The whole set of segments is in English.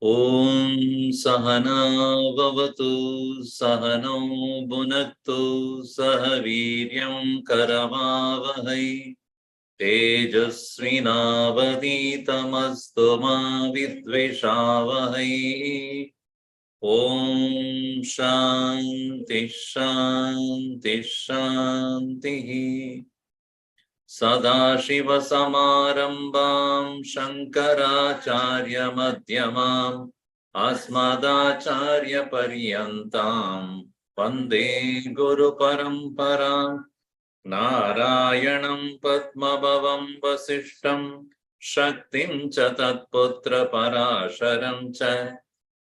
Om Sahana Vavatu Sahano Bhunaktu Sahaviryam Karavavahai Tejasvinavaditamastu ma vidvishavahai. Om Shanti Shanti Shanti. Sadashivasamarambam Shankaracharya Madhyamam Asmadacharya Paryantam Vande Guru Paramparam Narayanam Padmabhavam Vasishtam Shaktim cha Tatputra Parasharam cha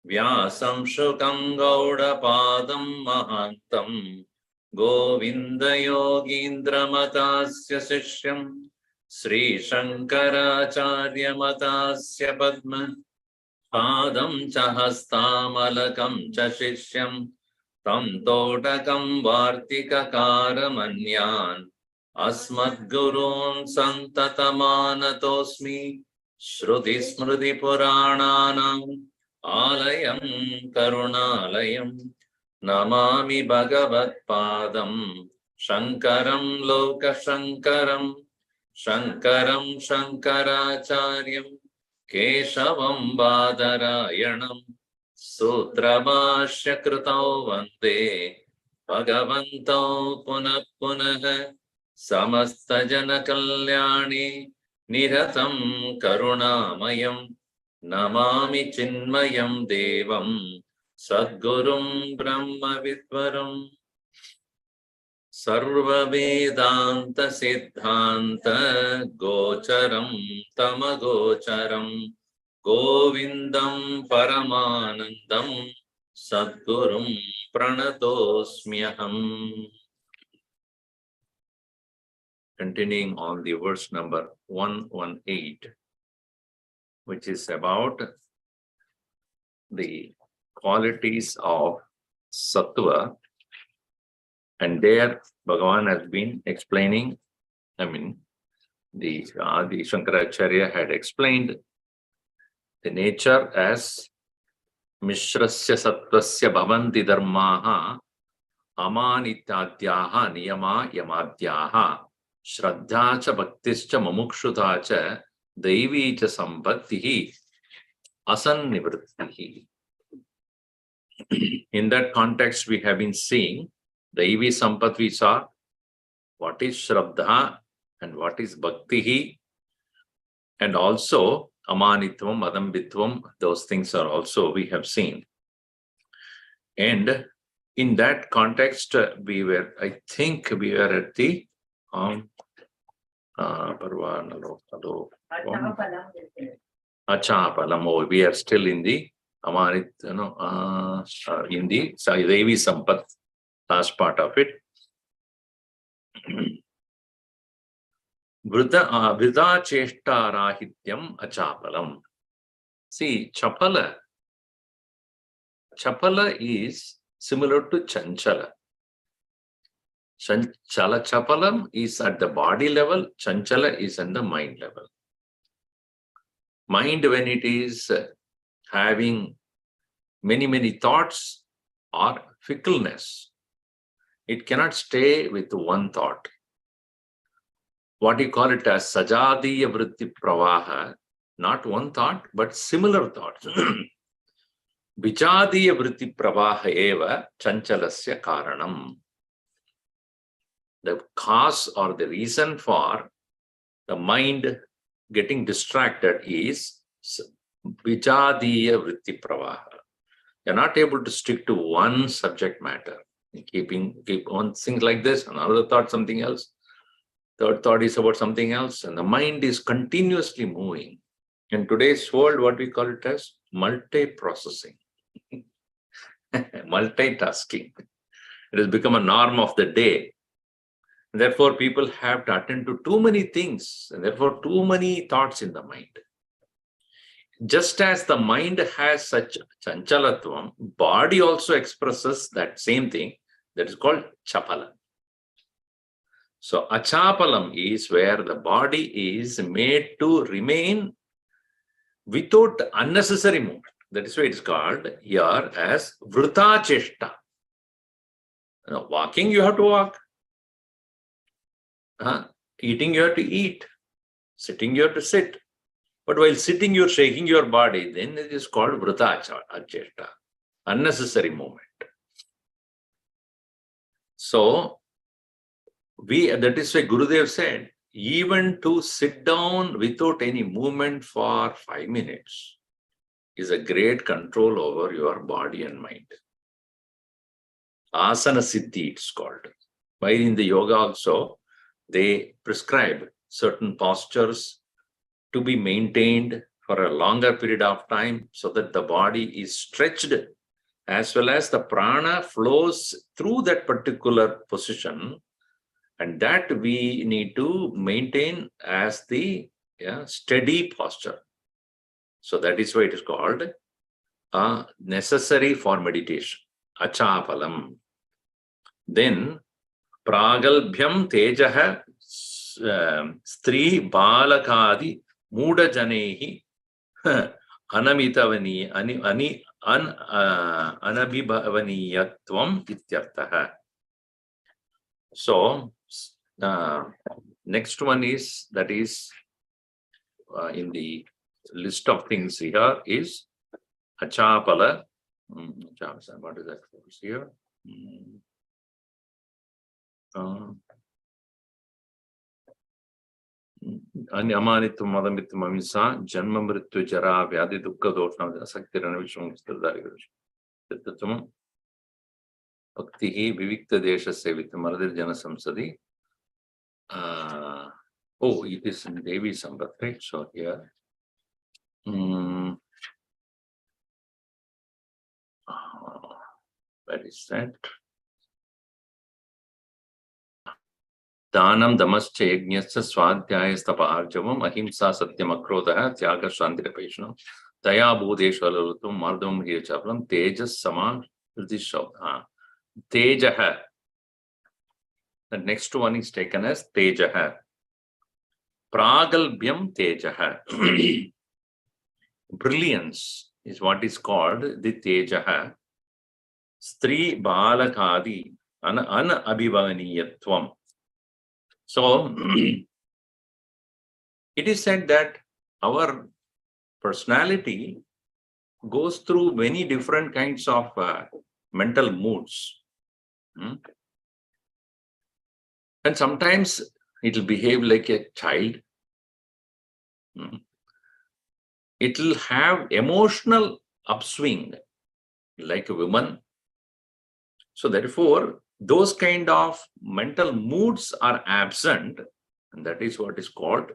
Vyasam Shukam Gaudapadam Mahantam Govinda Yogindra Matasya Sishyam Sri Shankaracharya Matasya Padma Padam cha Hastamalakam cha Shishyam Tam Todakam Vartikakaramanyan Asmadgurun Santatamanatosmi Shruti Smriti Purananam Alayam Karunalayam Namami Bhagavat Padam Shankaram Loka Shankaram Shankaram Shankaracharyam Keshavam Badarayanam Sutrabhashya Krutau Vande Bhagavantau Punah Punah Samasta Jana Kalyani Niratam Karunamayam Namami Chinmayam Devam Sadgurum Brahma Vidvaram Sarva Vedanta Siddhanta Gocharam Tamagocharam Govindam Paramanandam Sadgurum Pranatosmyaham. Continuing on the verse number 118, which is about the qualities of Sattva, and there Bhagavan has been explaining, the Shankaracharya had explained the nature as Mishrasya Sattvasya Bhavanti Dharmaha Amanitadyaha Niyama Yamadyaha Shraddha cha Bhaktischa Mumukshutha cha Daivi cha Sampattihi Asannivrittihi. In that context, we have been seeing Daivi Sampat we saw, what is Shraddha and what is Bhaktihi, and also Amanitvam, Adambitvam, those things are also we have seen. And in that context, I think we were at the Achapalam. We are still in the Amanit, in the Devi Sampat, last part of it. Vrida Cheshta Rahityam Achapalam. See, Chapala is similar to Chanchala. Chapalam is at the body level, Chanchala is at the mind level. Mind, when it is having many thoughts or fickleness, it cannot stay with one thought. what you call it as sajadiya vritti pravaha, not one thought, but similar thoughts. Vichadiya vritti pravaha eva chanchalasya karanam. The cause or the reason for the mind getting distracted is vichadiya vritti pravaha. You're not able to stick to one subject matter. Keep on things like this, another thought something else. Third thought is about something else, and the mind is continuously moving. In today's world, what we call it as multi-processing, multitasking. It has become a norm of the day. Therefore, people have to attend to too many things, and therefore too many thoughts in the mind. Just as the mind has such chanchalatvam, body also expresses that same thing, that is called chapalam. So achapalam is where the body is made to remain without unnecessary movement. That is why it is called here as vrita cheshta. Walking, you have to walk. Eating, you have to eat. Sitting, you have to sit. But while sitting, you're shaking your body, then it is called vrita cheshta, unnecessary movement. So, that is why Gurudev said, even to sit down without any movement for 5 minutes is a great control over your body and mind. Asana siddhi, it's called. While in the yoga also, they prescribe certain postures to be maintained for a longer period of time so that the body is stretched as well as the prana flows through that particular position, and that we need to maintain as the steady posture. So that is why it is called necessary for meditation, achapalam. Then pragalbhyam tejaha stri balakadi Muda janehi anabhivaniyatvam ityarthaha. So, next one is, that is in the list of things here is achapala. What is that here? Amanitvam madamitam amisa janma mrityu jara vyadi dukkha doshna asaktirana vishwam stradhari bhaktihi vivikta desha sevitam maradir jana samsadi. Oh, it is in Devi Sambat, right? So here where is that? Dhanam damascha yajnasya swadhyaya stapa arjavam ahimsa satyam akrodha tyaga shantirapeshanam daya bodheshu alalutum mardam hirchapalam tejas sama ridishabha. Tejaha. The next one is taken as tejaha. Pragalbhyam tejaha. Brilliance is what is called the tejaha. Stri balakadi anabhivaniyatvam. So, it is said that our personality goes through many different kinds of mental moods. And sometimes it will behave like a child. It will have emotional upswing like a woman. So therefore, those kind of mental moods are absent, and that is what is called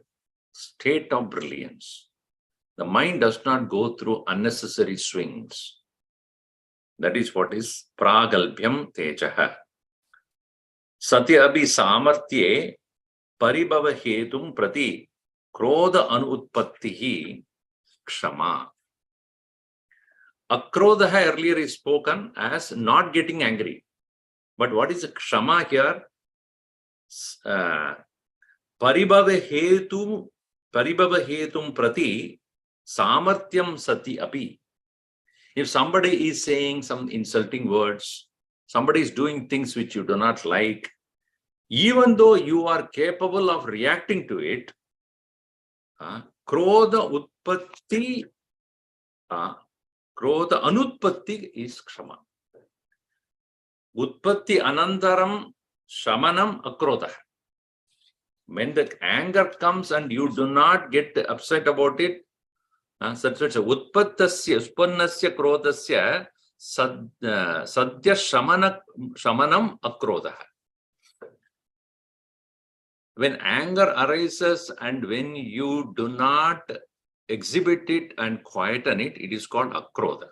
state of brilliance. The mind does not go through unnecessary swings. That is what is pragalbhyam tejaha. Sati abhi samartye paribhava hetum prati krodha anutpattihi kshama. Akrodha earlier is spoken as not getting angry. But what is kshama here? Paribhava hetum prati samartyam sati api. If somebody is saying some insulting words, somebody is doing things which you do not like, Even though you are capable of reacting to it, krodha utpatti, krodha anutpatti is kshama. Utpatti anantaram shamanam akrodha. When the anger comes and you do not get upset about it, utpattasya uspannasya krodhasya sadya shamanam akrodha. When anger arises and when you do not exhibit it and quieten it, it is called akrodha.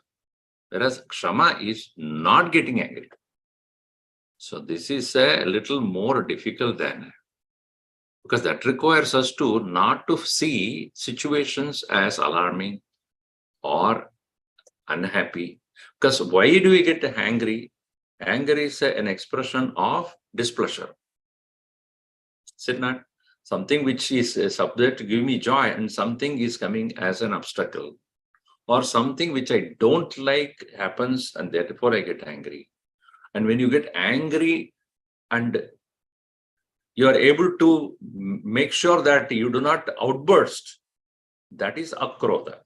Whereas kshama is not getting angry. So this is a little more difficult than, because that requires us to not to see situations as alarming or unhappy. Because why do we get angry? Anger is an expression of displeasure. Is it not? Something which is a subject to give me joy and something is coming as an obstacle, or something which I don't like happens and therefore I get angry. And when you get angry and you are able to make sure that you do not outburst, that is akrodha.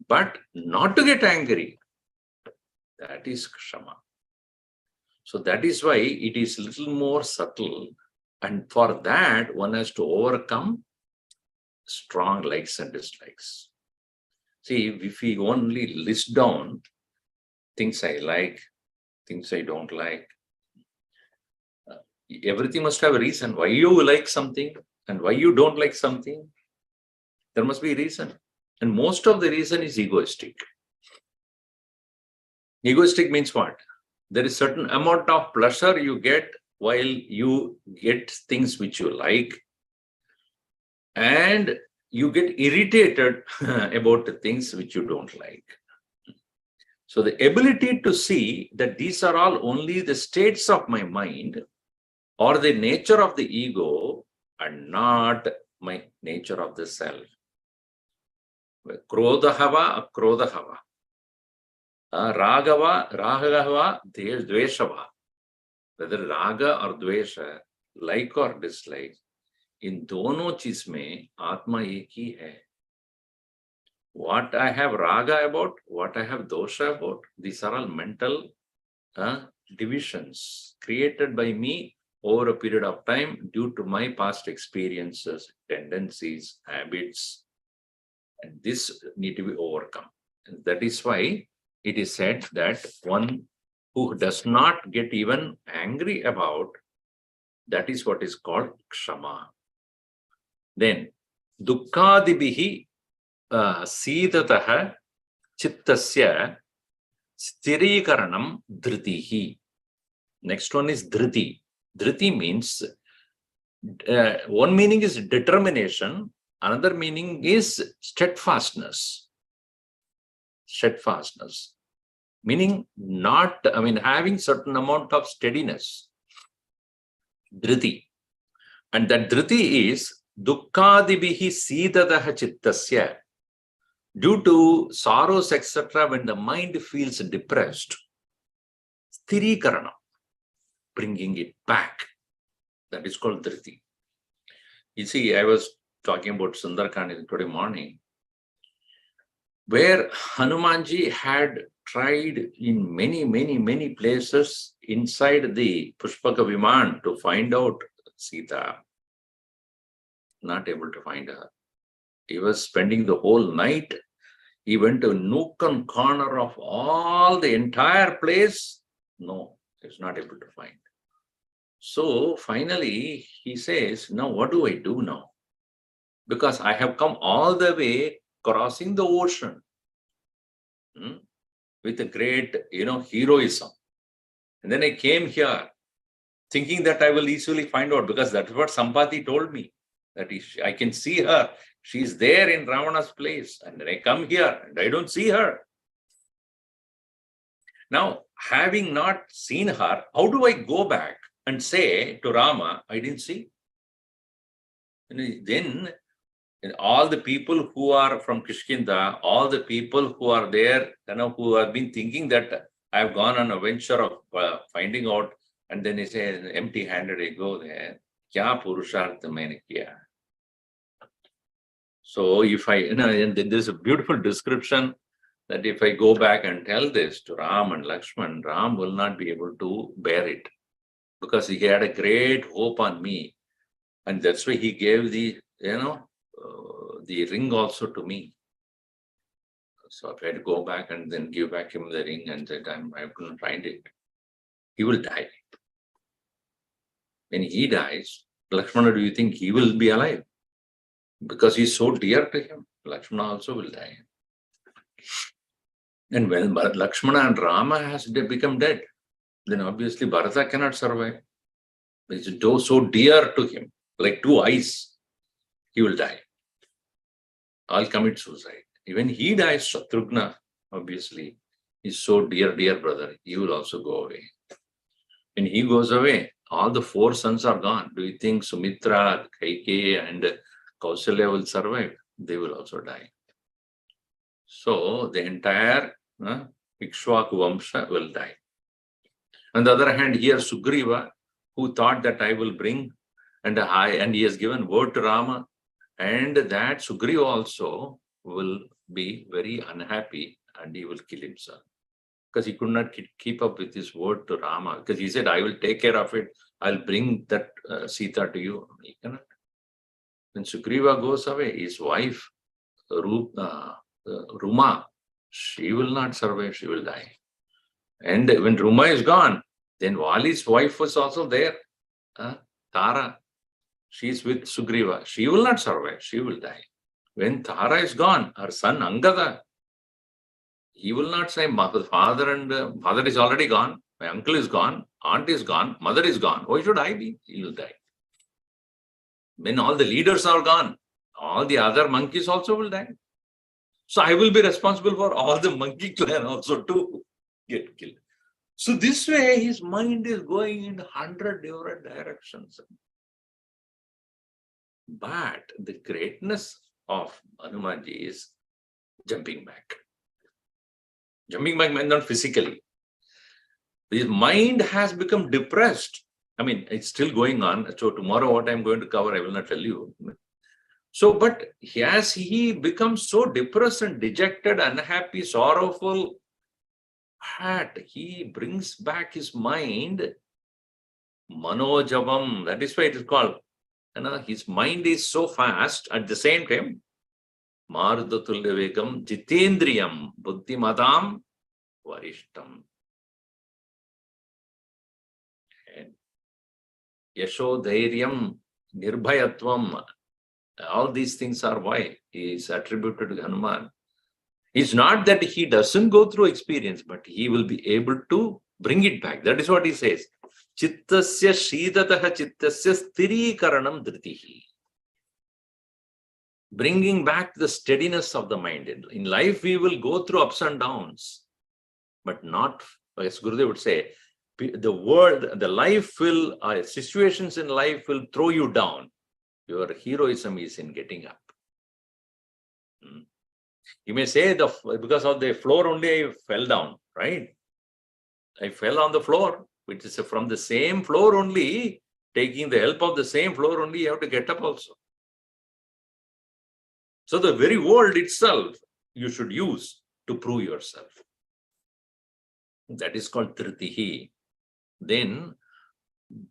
But not to get angry, that is kshama. So that is why it is a little more subtle. And for that, one has to overcome strong likes and dislikes. See, if we only list down things I like, things I don't like, everything must have a reason why you like something and why you don't like something. There must be a reason. And most of the reason is egoistic. Egoistic means what? There is certain amount of pleasure you get while you get things which you like, and you get irritated about the things which you don't like. So the ability to see that these are all only the states of my mind or the nature of the ego and not my nature of the self. Krodahava, akrodahava. Ragava, ragava, dveshava. Whether raga or dvesha, like or dislike, in dono cheez mein atma ek hi hai. What I have raga about, what I have dosha about, these are all mental divisions created by me over a period of time due to my past experiences, tendencies, habits, and this need to be overcome. And that is why it is said that one who does not get even angry about, that is what is called kshama. Then, dukkadibihi sidataha chittasya sthirikaranam dhritihi. Next one is dhriti. Dhriti means, one meaning is determination, another meaning is steadfastness. Steadfastness. Meaning having certain amount of steadiness. Dhriti. And that dhriti is dukkadibihi sidataha chittasya. Due to sorrows, etc., when the mind feels depressed, sthirikaranam, bringing it back. That is called dhriti. You see, I was talking about Sundarkand today morning, where Hanumanji had tried in many places inside the Pushpaka Viman to find out Sita. Not able to find her. He was spending the whole night. He went to nook and corner of all the entire place. No, he's not able to find. So finally he says, now what do I do now? Because I have come all the way crossing the ocean with a great, heroism. And then I came here thinking that I will easily find out, because that's what Sampati told me, that I can see her. She's there in Ravana's place. And then I come here and I don't see her. Now, having not seen her, how do I go back and say to Rama, I didn't see? And then all the people who are from Kishkinda, all the people who are there, who have been thinking that I've gone on a venture of finding out, and then they say empty-handed I go there. क्या पुरुषार्थ मैंने किया. So if I, and there's a beautiful description that if I go back and tell this to Ram and Lakshman, Ram will not be able to bear it because he had a great hope on me. And that's why he gave the, the ring also to me. So if I had to go back and then give back him the ring and say, I couldn't find it, he will die. When he dies, Lakshmana, do you think he will be alive? Because he's so dear to him, Lakshmana also will die. And when Lakshmana and Rama has become dead, then obviously Bharata cannot survive. It's so dear to him, like two eyes, he will die. I'll commit suicide. When he dies, Shatrugna, obviously, is so dear brother, he will also go away. When he goes away, all the four sons are gone. Do you think Sumitra, Kaikeyi, and Kausalya will survive? They will also die. So the entire Ikshvaku Vamsha will die. On the other hand, here Sugriva, who thought that I will bring, and he has given word to Rama, and that Sugriva also will be very unhappy and he will kill himself. Because he could not keep up with his word to Rama. Because he said, I will take care of it. I'll bring that Sita to you. He cannot. When Sugriva goes away, his wife, Ruma, she will not survive. She will die. And when Ruma is gone, then Vali's wife was also there. Tara. She is with Sugriva. She will not survive. She will die. When Tara is gone, her son Angada, he will not say, father is already gone, my uncle is gone, aunt is gone, mother is gone. Why should I be? He will die. When all the leaders are gone, all the other monkeys also will die. So I will be responsible for all the monkey clan also to get killed. So this way, his mind is going in 100 different directions. But the greatness of Hanumanji is jumping back. Jumping back means not physically. His mind has become depressed. I mean, it's still going on. So tomorrow what I'm going to cover, I will not tell you. So, but as he becomes so depressed and dejected, unhappy, sorrowful, he brings back his mind, Manojavam. That is why it is called. His mind is so fast at the same time. Marudatulyavegam jitendriyam buddhimadam varishtam. Yashodhairyam nirbhayatvam. All these things are why he is attributed to Hanuman. It's not that he doesn't go through experience, but he will be able to bring it back. That is what he says. Chittasya shidataha chittasya sthirikaranam dhritihi. Bringing back the steadiness of the mind. In life, we will go through ups and downs, but not, as Gurudev would say, the world, the life will, situations in life will throw you down. Your heroism is in getting up. You may say, because of the floor only I fell down, right? I fell on the floor, which is from the same floor only, taking the help of the same floor only, you have to get up also. So the very world itself, you should use to prove yourself. That is called Tritihi. Then,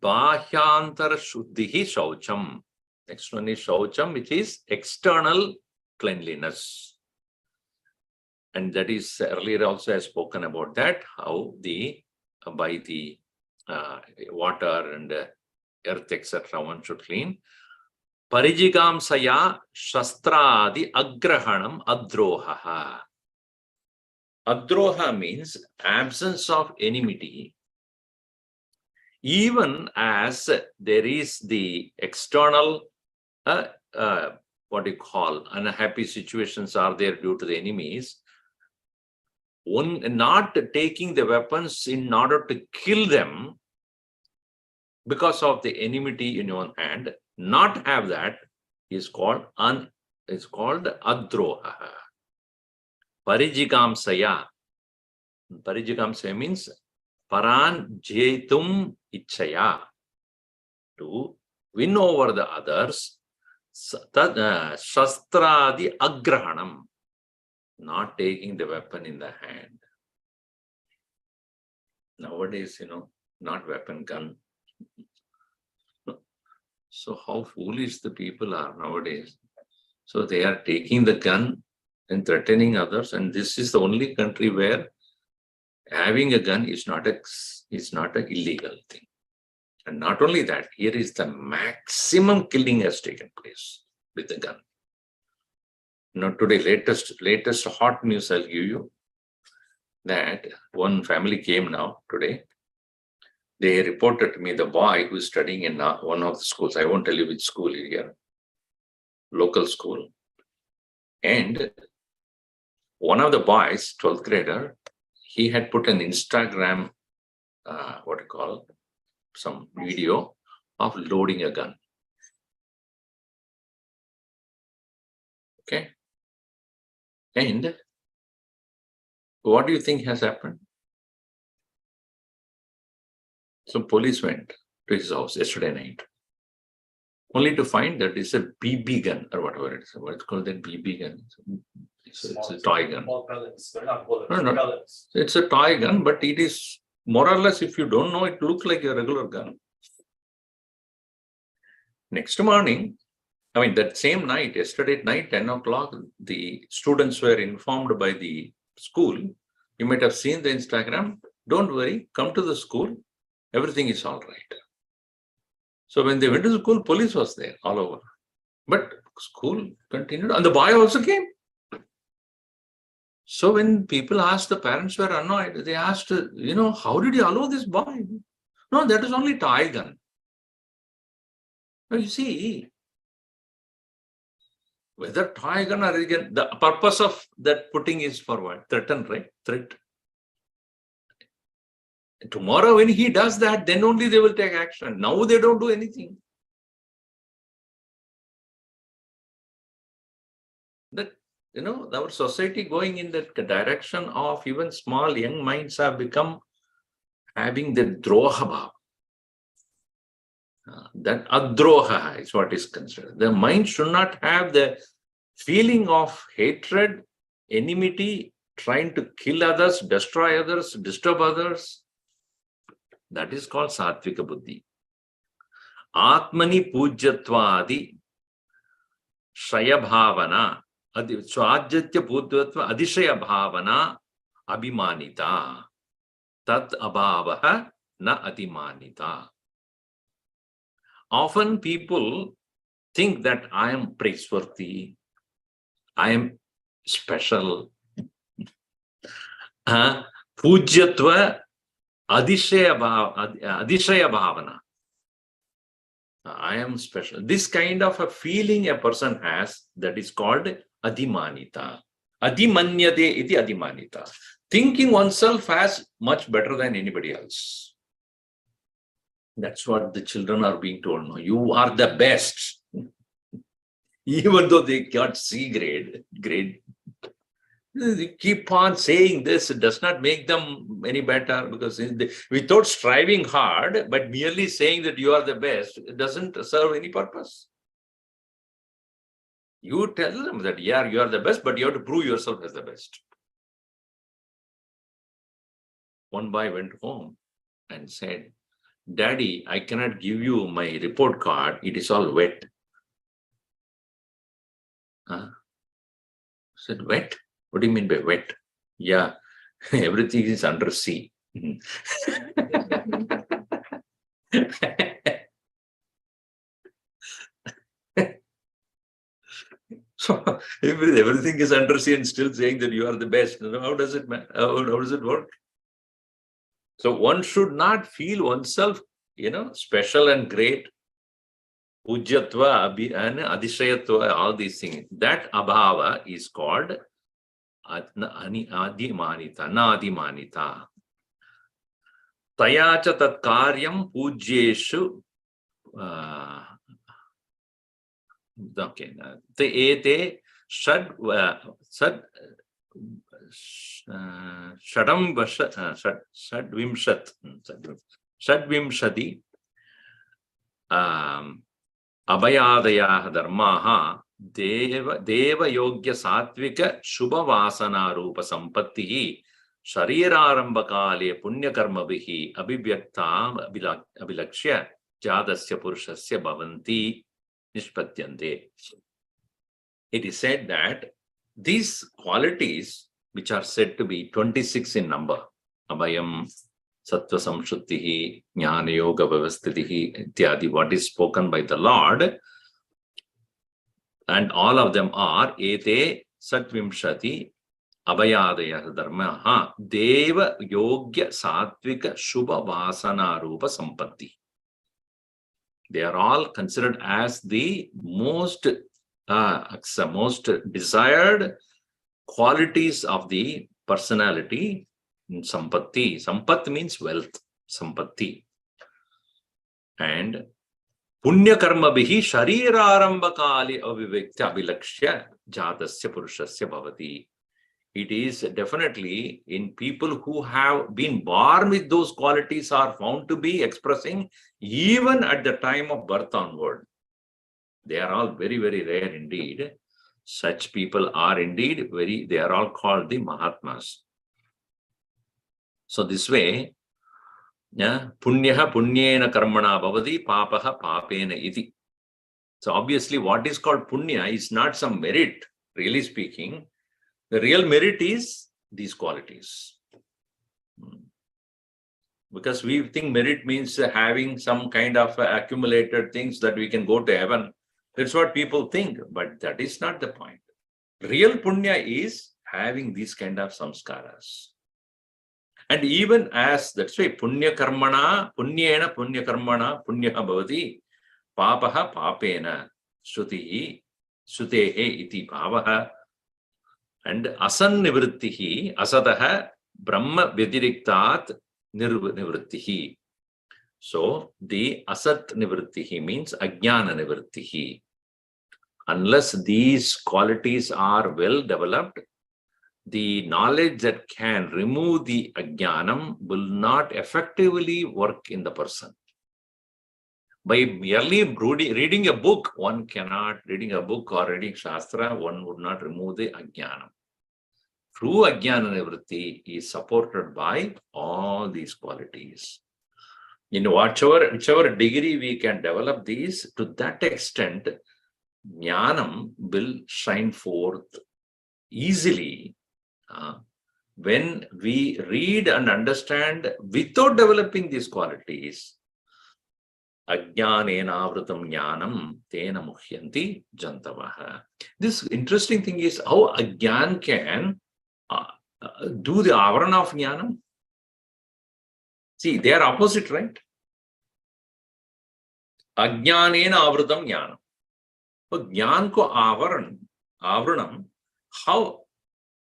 Bahyantara Shuddhihi Shaucham. Next one is Shaucham, which is external cleanliness. And that is earlier also I have spoken about that, how by the water and earth, etc., one should clean. Parijigam saya shastradi agrahanam adroha. Adroha means absence of enmity. Even as there is the external, what you call, unhappy situations are there due to the enemies, not taking the weapons in order to kill them because of the enmity in one hand, not have that is called adroha. Parijigam saya. Parijigam saya means paran jetum ichaya, to win over the others, shastradi agrahanam, not taking the weapon in the hand. Nowadays, not weapon, gun. So how foolish the people are nowadays. So they are taking the gun and threatening others, and this is the only country where having a gun is not an illegal thing. And not only that, here is the maximum killing has taken place with the gun. Today, latest hot news I'll give you, that one family came now today. They reported to me the boy who is studying in one of the schools. I won't tell you which school here, local school. And one of the boys, 12th grader, he had put an Instagram, some video of loading a gun. Okay. And what do you think has happened? So police went to his house yesterday night, only to find that it's a BB gun or whatever it is. What's called that BB gun? It's a toy gun. They're not bullets. No. Pellets. It's a toy gun, but it is more or less, if you don't know, it looks like a regular gun. Next morning, that same night, yesterday night, 10 o'clock, the students were informed by the school. You might have seen the Instagram. Don't worry, come to the school. Everything is all right. So when they went to school, police was there all over. But school continued, and the boy also came. So when people asked, the parents were annoyed. They asked, how did you allow this boy? No, that is only toy gun. Now you see, whether toy gun or gun, the purpose of that putting is for what? Threaten, right? Threat. Tomorrow when he does that, then only they will take action. Now they don't do anything. That, our society going in that direction of even small young minds have become having the droha bhav. That adroha is what is considered. The mind should not have the feeling of hatred, enmity, trying to kill others, destroy others, disturb others. That is called Satvika Buddhi. Atmani Pujyatvadi Shaya Bhavana, Swajyatya Pujyatva Adishaya Bhavana Abhimanita. Tat Abhavaha Na Atimanita. Often people think that I am praiseworthy, I am special. Pujyatva Adishaya Bhavana. I am special. This kind of a feeling a person has, that is called Adimanita. Adimanyate iti Adimanita. Thinking oneself as much better than anybody else. That's what the children are being told now. You are the best. Even though they got C grade. They keep on saying this, it does not make them any better, because without striving hard, but merely saying that you are the best, it doesn't serve any purpose. You tell them that, yeah, you are the best, but you have to prove yourself as the best. One boy went home and said, Daddy, I cannot give you my report card. It is all wet. I said, wet? What do you mean by wet? Yeah, everything is under sea. So if everything is under sea and still saying that you are the best, how does it work? So one should not feel oneself, special and great. Pujyatva, adishayatva, all these things. That abhava is called Adimanita, na Adimanita. Tayacha tat karyam pujyeshu. Okay. Te ete Shadvimshati Abhayadaya dharmaha deva yogya satvika shubha vasana rupa sampattihi sharirarambakale punya karmabihi abhivyaktam abhilakshya jadasya purushasya bhavanti nishpatyante. It is said that these qualities, which are said to be 26 in number, Abhayam, Sattva Samshuddhihi, Jnana Yoga Vyavasthitihi, Ityadi, what is spoken by the Lord, and all of them are Ete Satvimshati Abhayadaya Dharmaha Deva Yogya Satvika Shubha Vasana Rupa Sampatti. They are all considered as the most desired qualities of the personality in Sampatti. Sampat means wealth, Sampatti. And Punya karma bihi sharirarambakali avivekta abhilakshya jadasya purushasya bhavati. It is definitely in people who have been born with those qualities are found to be expressing even at the time of birth onward. They are all very, very rare indeed. Such people are indeed they are all called the Mahatmas. So this way, punyaha punyena karmana bhavati papaha papena iti. So obviously what is called punya is not some merit, really speaking. The real merit is these qualities. Because we think merit means having some kind of accumulated things that we can go to heaven. That's what people think, but that is not the point. Real punya is having these kind of samskaras. And even as, that's why punya karmana, punyena punya karmana, punyaha bhavati, papaha papena, shrutihi, shrutehe iti bhavaha, and asan nivrittihi, asataha brahma vyadiriktat nivrittihi. So the asat nivrittihi means ajnana nivrittihi. Unless these qualities are well developed, the knowledge that can remove the ajnanam will not effectively work in the person. By merely reading a book, one cannot, reading a book or reading Shastra, one would not remove the ajnanam. True ajnana nivritti is supported by all these qualities. In whichever degree we can develop these, to that extent, jnanam will shine forth easily. When we read and understand without developing these qualities, ajnanena avrutam jnanam tena muhyanti jantavaha. This interesting thing is how ajnan can do the avarana of jnanam. See, they are opposite, right? Ajnanena avrutam jnanam. So jnan ko avaranam, how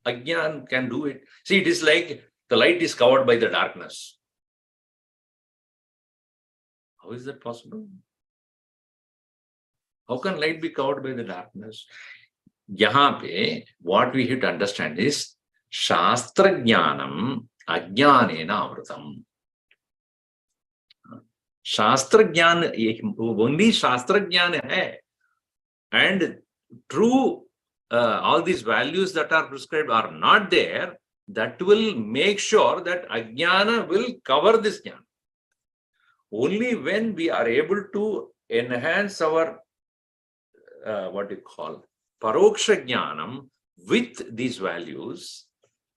ajnan can do it? See, it is like the light is covered by the darkness. How is that possible? How can light be covered by the darkness? Yahan pe, what we have to understand is Shastra Jnanam Ajnanena Avrutam. Shastra Jnana, only Shastra Jnana hai. And true, all these values that are prescribed are not there. That will make sure that Ajnana will cover this Jnana. Only when we are able to enhance our, what you call, Paroksha Jnanam with these values,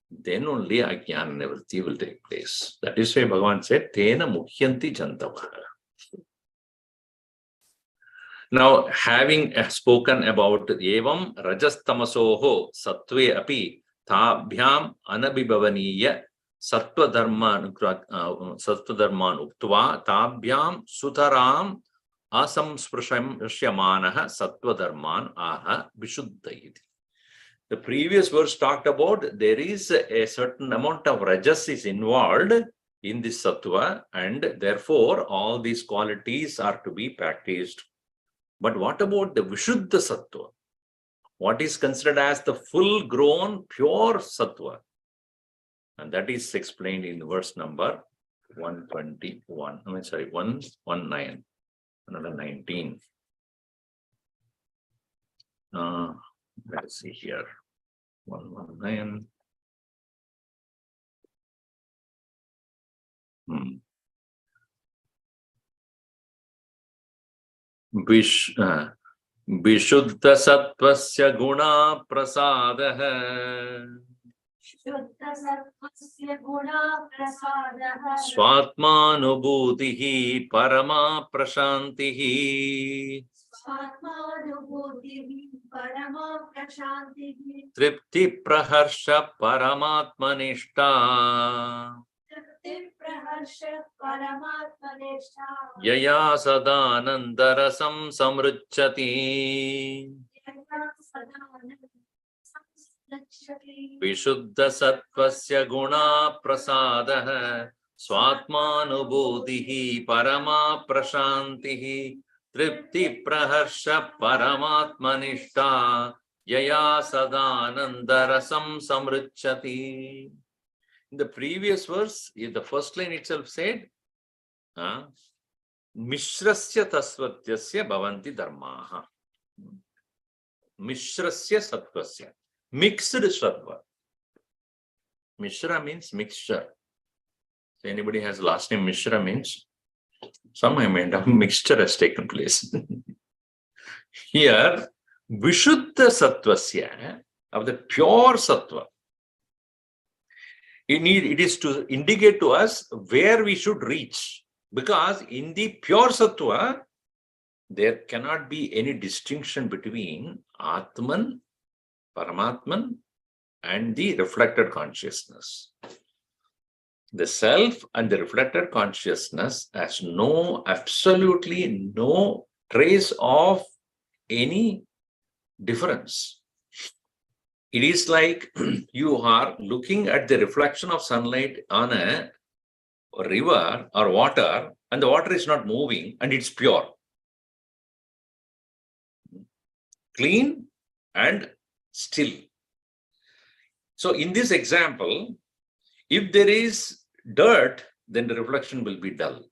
then only Ajnana Nivritti will take place. That is why Bhagavan said, Tena Muhyanti Jantavaha. Now, having spoken about Evam Rajastamasoho Sattve Api Tabhyam Anabhibhavaniya Sattva Dharman Uktva Tabhyam Sutaram Asamsprashamanaha Sattva Dharman Aha Vishuddhaiti. The previous verse talked about there is a certain amount of rajas is involved in this sattva, and therefore all these qualities are to be practiced. But what about the Vishuddha sattva? What is considered as the full-grown pure sattva? And that is explained in verse number 119. Let's see here. 119. Vishuddha sattvasya guna prasadah Swatmanubhutihi parama prashantihi Tripti praharsha paramatmanishta Yaya sadanandarasam samruchyati Vishuddha sattvasya guna prasadah Swatmanubhutihi parama prashantihi Tripti praharsha paramatmanishta Yaya sadanandarasam samruchyati. In the previous verse, in the first line itself said, Mishrasya tasvatyasya bhavanti dharmaha. Mishrasya sattvasya. Mixed sattva. Mishra means mixture. So anybody has last name Mishra means some amount of mixture has taken place. Here, Vishuddha sattvasya, of the pure sattva. It is to indicate to us where we should reach. Because in the pure sattva, there cannot be any distinction between Atman, Paramatman, and the reflected consciousness. The self and the reflected consciousness has absolutely no trace of any difference. It is like you are looking at the reflection of sunlight on a river or water, and the water is not moving and it's pure, clean and still. So in this example, if there is dirt, then the reflection will be dull.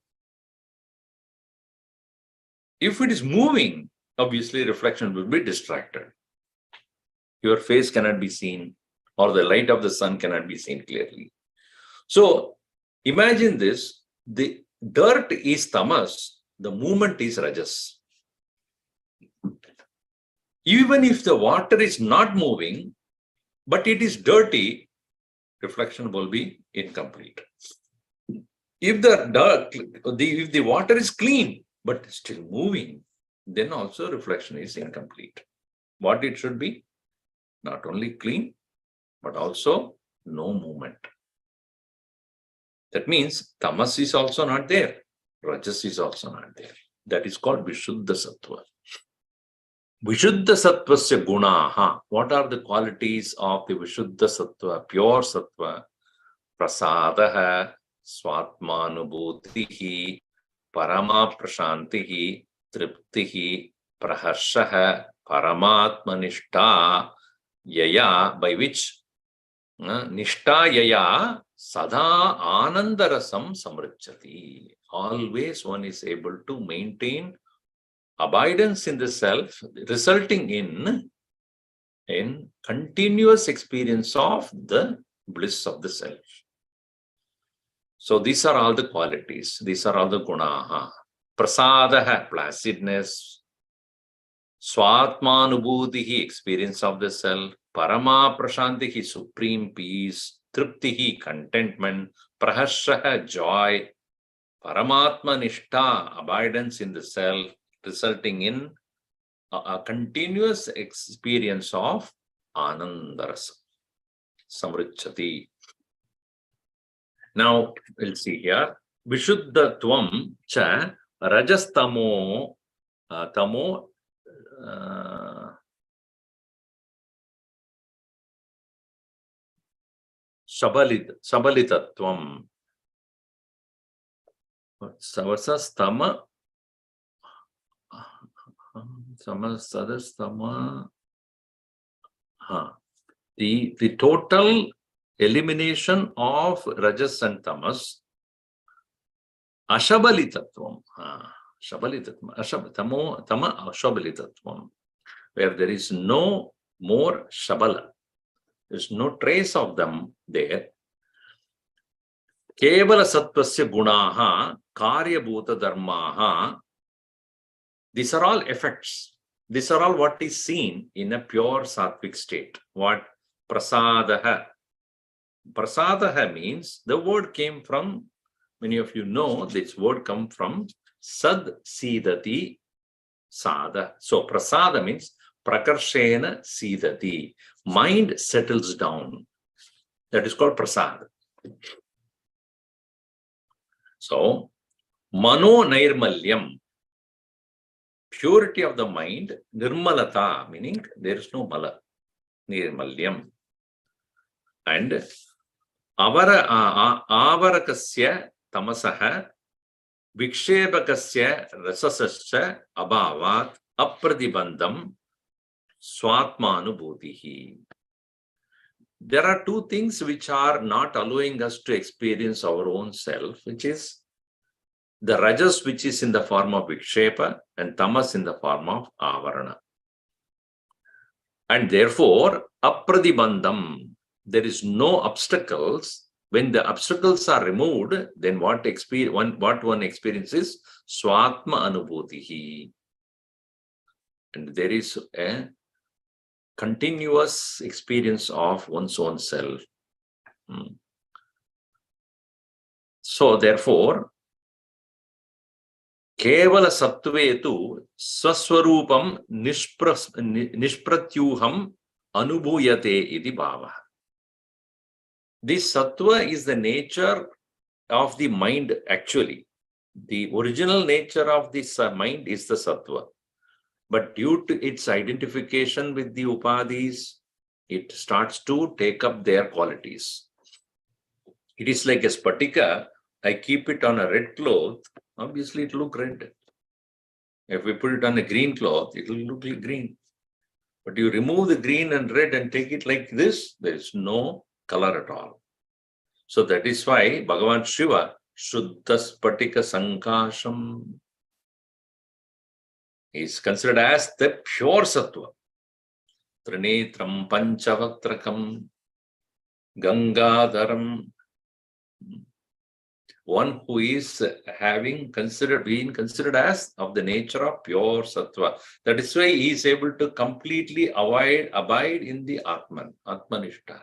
If it is moving, obviously reflection will be distracted. Your face cannot be seen, or the light of the sun cannot be seen clearly. So imagine this, the dirt is tamas, the movement is rajas. Even if the water is not moving, but it is dirty, reflection will be incomplete. If the water is clean, but still moving, then also reflection is incomplete. What it should be? Not only clean, but also no movement. That means tamas is also not there. Rajas is also not there. That is called Vishuddha Sattva. Vishuddha Sattvasya Gunaha. What are the qualities of the Vishuddha Sattva, pure Sattva? Prasadaha, Swatmanubhutihi, Parama Prashantihi, Triptihi, Praharshaha, Paramatmanishta, Yaya, by which Nishta Yaya Sada Anandarasam Samrichyati. Always one is able to maintain abidance in the self, resulting in continuous experience of the bliss of the self. So these are all the qualities. These are all the gunaha. Prasadaha, placidness. Swatmanubhutihi, experience of the self. Parama prashantihi, supreme peace. Triptihi, contentment. Praharshaha, joy. Paramatma nishta, abidance in the self, resulting in a continuous experience of anandarasa. Samrichyati. Now, we'll see here. Vishuddhatvam cha rajastamo tamo sabalitatvam. Savasastama Samasadastama. The total elimination of rajas and tamas, ashabalitatvam. Tama ashabalitatvam. where there is no more Shabala. There's no trace of them there. Kevala Sattvasya Gunaha, Karya Bhuta Dharmaha. These are all effects. These are all what is seen in a pure sattvic state. What? Prasadaha. Prasadaha means the word came from, many of you know this word come from Sad Sidati Sada. So Prasada means Prakarshena Sidati. Mind settles down. That is called Prasada. So Mano Nirmalyam, purity of the mind, Nirmalata, meaning there is no Mala, Nirmalyam. And Avarakasya Tamasaha, Vikshepakasya Rasasascha Abhavat Apradibandam Swatmanubhutihi. There are two things which are not allowing us to experience our own self, which is the rajas, which is in the form of vikshepa, and tamas in the form of avarana. And therefore, apradibandam, there is no obstacles. When the obstacles are removed, then what one experiences? Swatma anubhutihi. And there is a continuous experience of one's own self. So therefore, Kevala Sattvetu Swaswarupam Nishpratyuham Anubhuyate iti bhava. This sattva is the nature of the mind actually. The original nature of this mind is the sattva. But due to its identification with the upadhis, it starts to take up their qualities. It is like a spatika. I keep it on a red cloth, obviously it will look red. If we put it on a green cloth, it will look like green. But you remove the green and red and take it like this, there is no color at all. So that is why Bhagavan Shiva, Shuddha Spatika Sankasham, is considered as the pure sattva. Trinetram Panchavatrakam Gangadharam. One who is being considered as of the nature of pure sattva. That is why he is able to completely abide in the Atman, Atmanishta.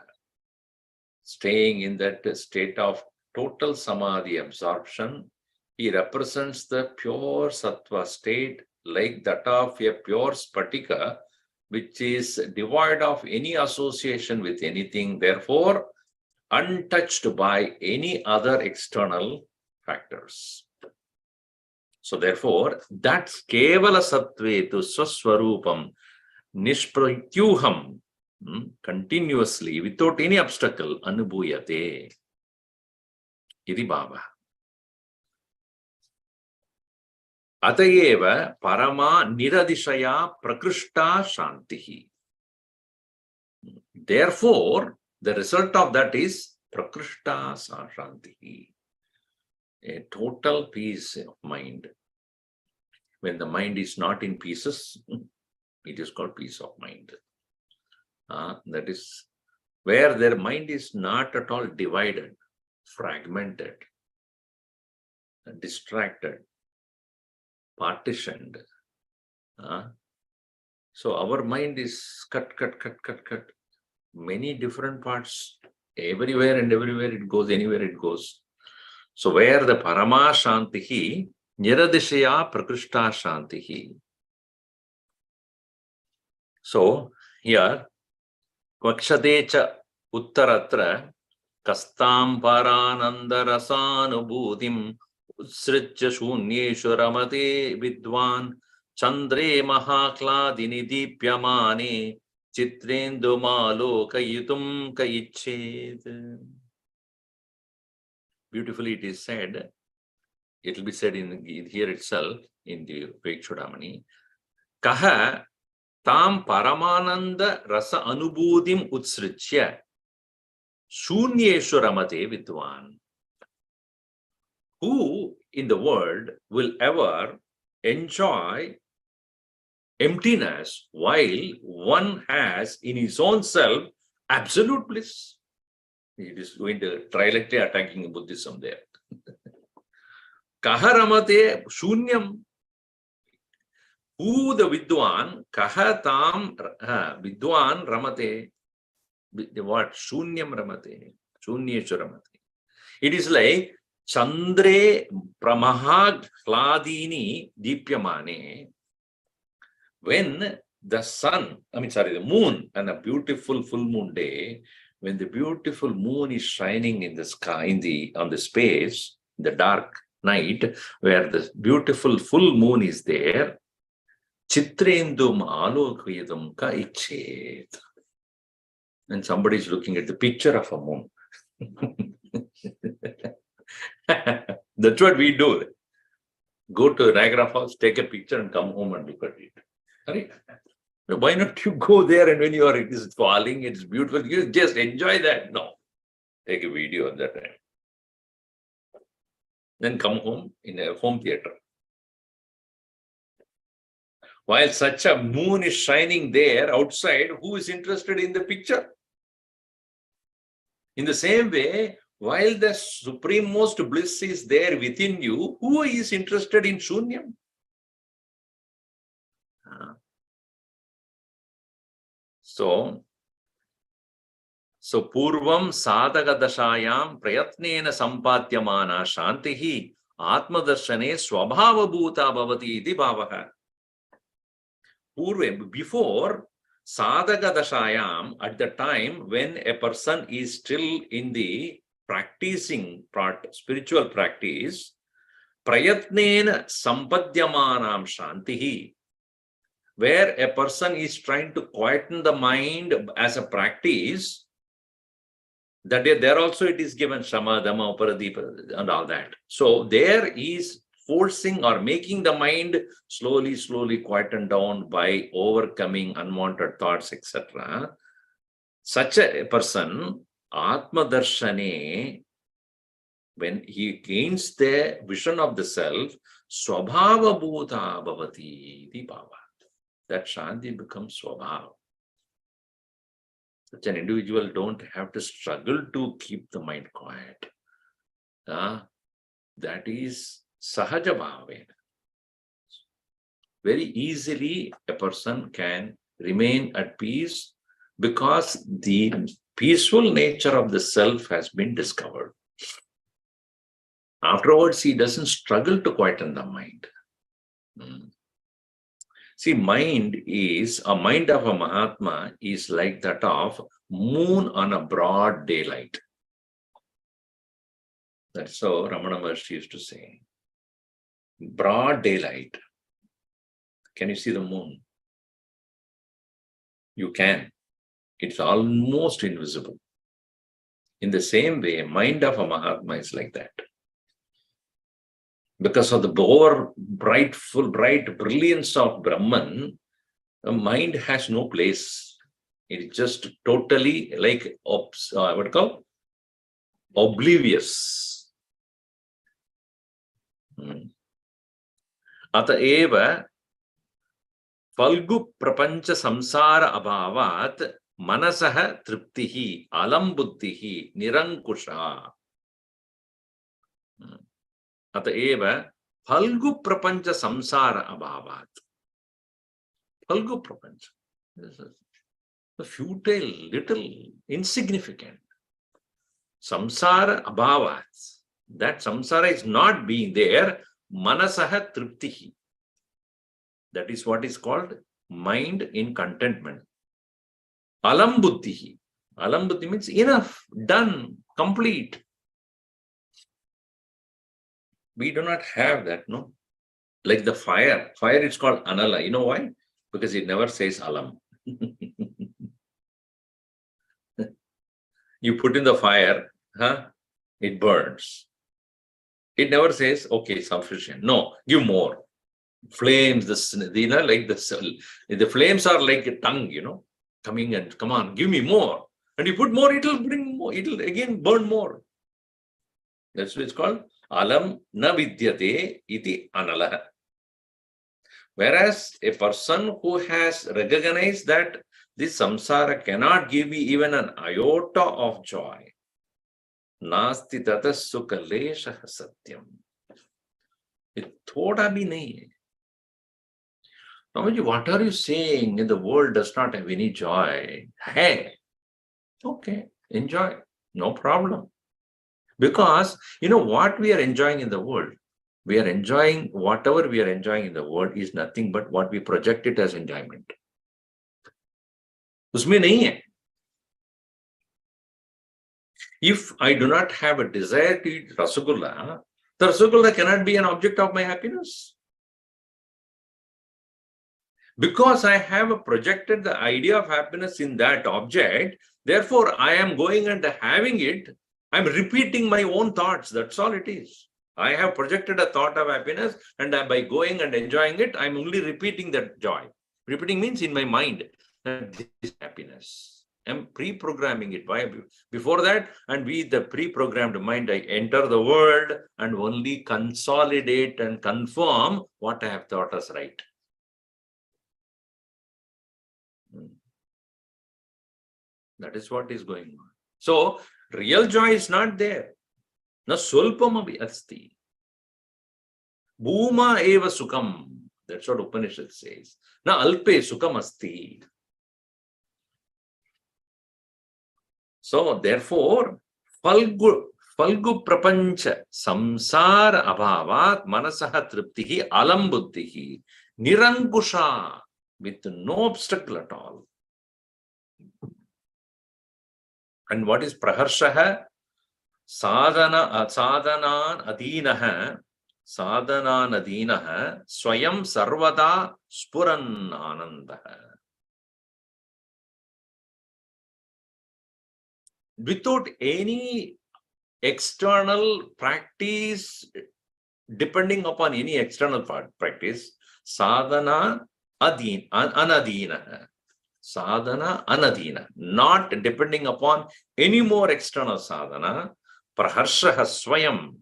Staying in that state of total samadhi absorption, he represents the pure sattva state like that of a pure spatika, which is devoid of any association with anything, therefore untouched by any other external factors. So therefore, that's kevala sattvetu swaswarupam nishpratyuham, continuously, without any obstacle, anubhuyate iti bhava. Atayeva parama niradishaya prakrishta shantihi. Therefore, the result of that is prakrishta shantihi, a total peace of mind. When the mind is not in pieces, it is called peace of mind. That is where their mind is not at all divided, fragmented, distracted, partitioned. So our mind is cut. Many different parts, everywhere and everywhere it goes, anywhere it goes. So where the parama shantihi, niradishaya prakrishta shantihi. So here, kvakshadecha uttaratra kastam parananda rasanubhutim utsritya shunyeshu ramate vidwan chandre mahakladini dipyamane Chitrendu malokayitum kayiched. Beautifully it is said, it will be said in here itself in the Vivekachudamani. Kaha tam paramananda rasa anubhutim utsrichya shunyeshu ramate vidwan. Who in the world will ever enjoy emptiness, while one has in his own self absolute bliss. It is going to directly attacking Buddhism there. Kaharamate shunyam. Who the Vidwan? Kahatam Vidwan Ramate. What? Shunyam Ramate. Shunyeshu Ramate. It is like Chandre Pramaha Hladini Deepyamane. When the sun, the moon, and a beautiful full moon day, when the beautiful moon is shining in the sky, on the space, the dark night, where the beautiful full moon is there, Chitrendum alokvedam ka ichet. And somebody is looking at the picture of a moon. That's what we do. Go to Niagara Falls, take a picture and come home and look at it. Right? Why not you go there, and when it is falling, it's beautiful, you just enjoy that? No. Take a video at that time. Then come home in a home theater. While such a moon is shining there outside, who is interested in the picture? In the same way, while the supreme most bliss is there within you, who is interested in Shunyam? So Purvam Sadhaka Dashayam Prayatnena Sampatyamana Shantihi Atmadarshane Swabhava Bhuta Bhavati Iti Bhavaha. Before Sadhaka Dashayam, at the time when a person is still in the practicing part, spiritual practice, Prayatnena Sampadyamanam Shantihi, where a person is trying to quieten the mind as a practice, that there also it is given Shama, Dhamma, Uparadipa and all that. So there is forcing or making the mind slowly quieten down by overcoming unwanted thoughts, etc. Such a person, Atma Darshane, when he gains the vision of the self, Swabhava Bhuta Bhavati Iti Bhava. That Shanti becomes Swabhava. Such an individual don't have to struggle to keep the mind quiet. That is Sahaja Bhavena. Very easily a person can remain at peace because the peaceful nature of the self has been discovered. Afterwards, he doesn't struggle to quieten the mind. See, a mind of a Mahatma is like that of moon on a broad daylight. That's how Ramana Maharshi used to say. Broad daylight. Can you see the moon? You can. It's almost invisible. In the same way, mind of a Mahatma is like that. Because of the bright brilliance of Brahman, the mind has no place. It is just totally like oblivious. Ataeva Falgu Prapancha Samsara Abhavat Manasaha Triptihi Alambuddhihi Nirankusha. Ataeva Falgu Prapancha Samsara Abhavat. Falgu Prapancha. This is futile, little, insignificant. Samsara Abhavat. That samsara is not being there. Manasaha Triptihi. That is what is called mind in contentment. Alambuddhihi. Alambuddhi means enough, done, complete. We do not have that, no? Like the fire. Fire is called Anala. You know why? Because it never says Alam. You put in the fire, it burns. It never says, okay, sufficient. No, give more. Flames, like the flames are like a tongue, coming and come on, give me more. And you put more, it'll bring more, it'll again burn more. That's what it's called. Alam na vidyate iti analaha. Whereas a person who has recognized that this samsara cannot give me even an iota of joy, नास्ति ततः सुख लेशः सत्यम, ये थोड़ा भी नहीं है. Namaji, what are you saying? In the world does not have any joy. Hey, okay, enjoy, no problem. Because you know what we are enjoying in the world? We are enjoying whatever we are enjoying in the world is nothing but what we project it as enjoyment. उसमें नहीं है. If I do not have a desire to eat rasagulla, the rasagulla cannot be an object of my happiness. Because I have projected the idea of happiness in that object, therefore I am going and having it. I'm repeating my own thoughts. That's all it is. I have projected a thought of happiness, and by going and enjoying it, I'm only repeating that joy. Repeating means in my mind that this is happiness. I'm pre-programming it. Why? Before that, and with the pre-programmed mind, I enter the world and only consolidate and confirm what I have thought as right. That is what is going on. So, real joy is not there. Na swalpamapi asti. Bhuma eva sukham. That's what Upanishad says. Na alpe sukham asti. So, therefore, falgu prapancha samsara abhavat manasaha triptihi alam buddhihi nirangusha, with no obstacle at all. And what is praharshaha? Sadhanan adinaha swayam sarvada spuran anandaha. Without any external practice, depending upon any external practice, sadhana anadina. Sadhana anadina, not depending upon any more external sadhana. Praharshaha swayam.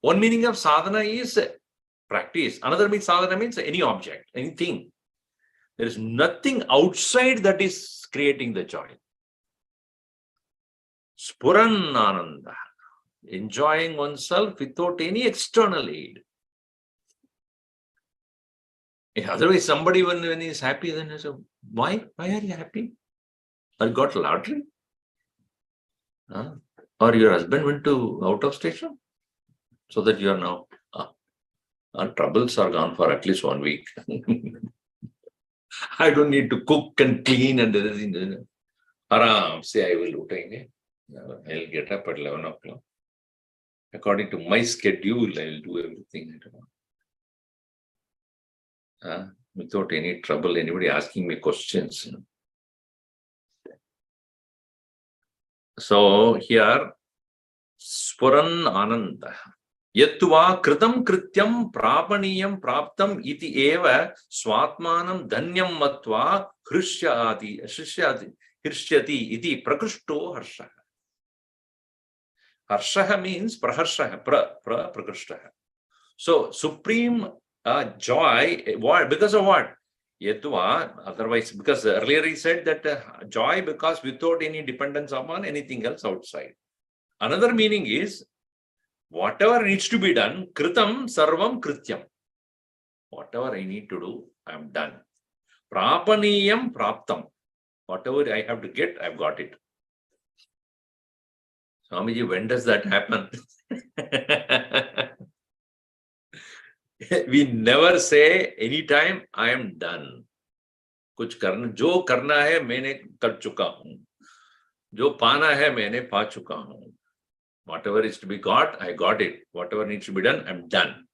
One meaning of sadhana is practice. Another means sadhana means any object, anything. There is nothing outside that is creating the joy. Spuran ananda, enjoying oneself without any external aid. Otherwise, somebody when he is happy, then he says, why? Why are you happy? Or you got lottery? Or your husband went to out of station? So that you are now, our troubles are gone for at least 1 week. I don't need to cook and clean and everything. Aram, say I will do. I'll get up at 11 o'clock. According to my schedule, I'll do everything. Without any trouble, anybody asking me questions. So here, Spuran Ananda. Yatva kritam krityam prapaniyam praptam iti eva swatmanam dhanyam matva hrishyati iti prakrushto harshaha. Harshaha means praharshaha, prakrishtaha. So, supreme joy, because of what? Yatva, otherwise, because earlier he said that joy because without any dependence upon anything else outside. Another meaning is, whatever needs to be done, kritam sarvam krityam. Whatever I need to do, I am done. Prapaniyam praptam. Whatever I have to get, I've got it. Swamiji, when does that happen? We never say anytime I am done. कुछ करना, जो करना है मैंने कर चुका हूं, जो पाना है मैंने पा चुका हूं. Whatever is to be got, I got it. Whatever needs to be done, I'm done.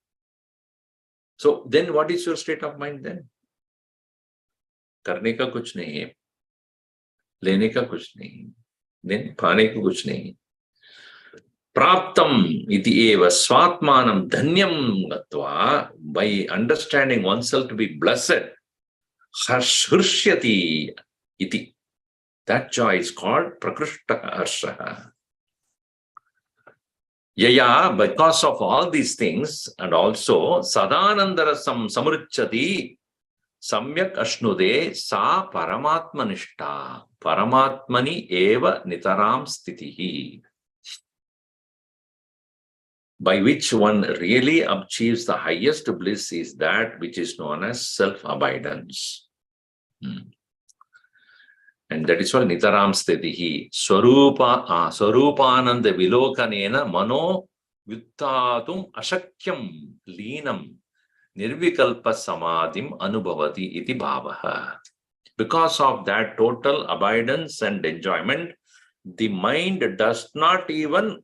So then what is your state of mind then? करने का कुछ नहीं है, लेने का कुछ नहीं, then पाने का कुछ नहीं. Praptam iti eva swatmanam dhanyam gatva, by understanding oneself to be blessed, harshyati iti. That joy is called prakrishta harshaha. Yaya, because of all these things, and also Sadanandarasam Samruchati Samyak Ashnude Sa Paramatmanishta Paramatmani Eva Nitaram Stitihi, by which one really achieves the highest bliss is that which is known as self-abidance. And that is called Nitaram Stitihi. Swarupananda Vilokanena Mano Vyuttatum Ashakyam Leenam Nirvikalpa Samadhim Anubhavati Iti Bhavaha. Because of that total abidance and enjoyment, the mind does not even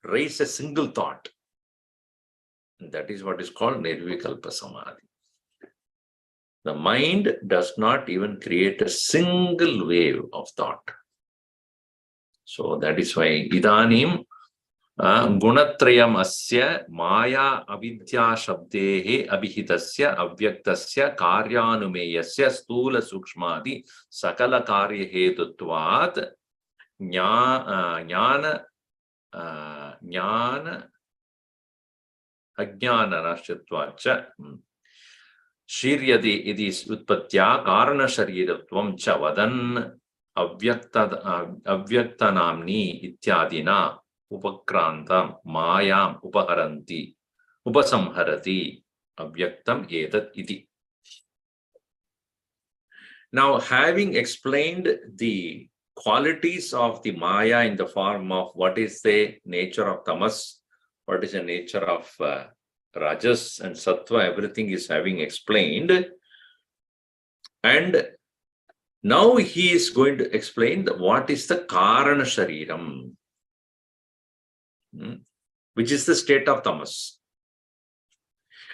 raise a single thought. And that is what is called Nirvikalpa Samadhi. The mind does not even create a single wave of thought. So that is why Idanim Gunatrayam Asya Maya Avidya Shabdehe Abhihitasya Avyaktasya Karyanumeyasya Stula Sukshmadi Sakala Karya Hetutvat Jnana Ajnana Rashatvacha Shiryadi idis Utpatya Karana Shariratvam Chavadan Avyaktanamni Ityadina Upakrantam Mayam Upaharanti Upasamharati Avyaktam Etat Iti. Now, having explained the qualities of the Maya in the form of what is the nature of Tamas, what is the nature of Rajas and Sattva, everything is having explained. And now he is going to explain what is the Karana Shariram, which is the state of Tamas.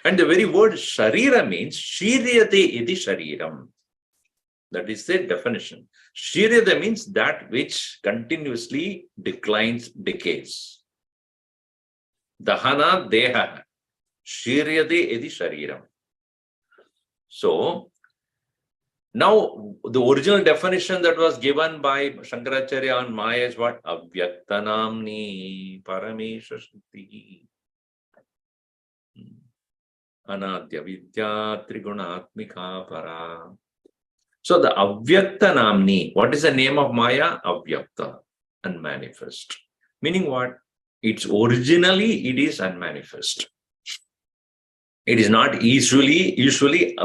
And the very word Sharira means Shiryate iti Shariram. That is the definition. Shiryate means that which continuously declines, decays. Dahana Deha. Shiryate iti Shariram. So, now the original definition that was given by Shankaracharya on Maya is what? Avyaktanamni Paramesha Shakti Anadya Vidya Trigunatmika Para. So the Avyaktanamni, what is the name of Maya? Avyakta, unmanifest. Meaning what? It's originally it is unmanifest. It is not usually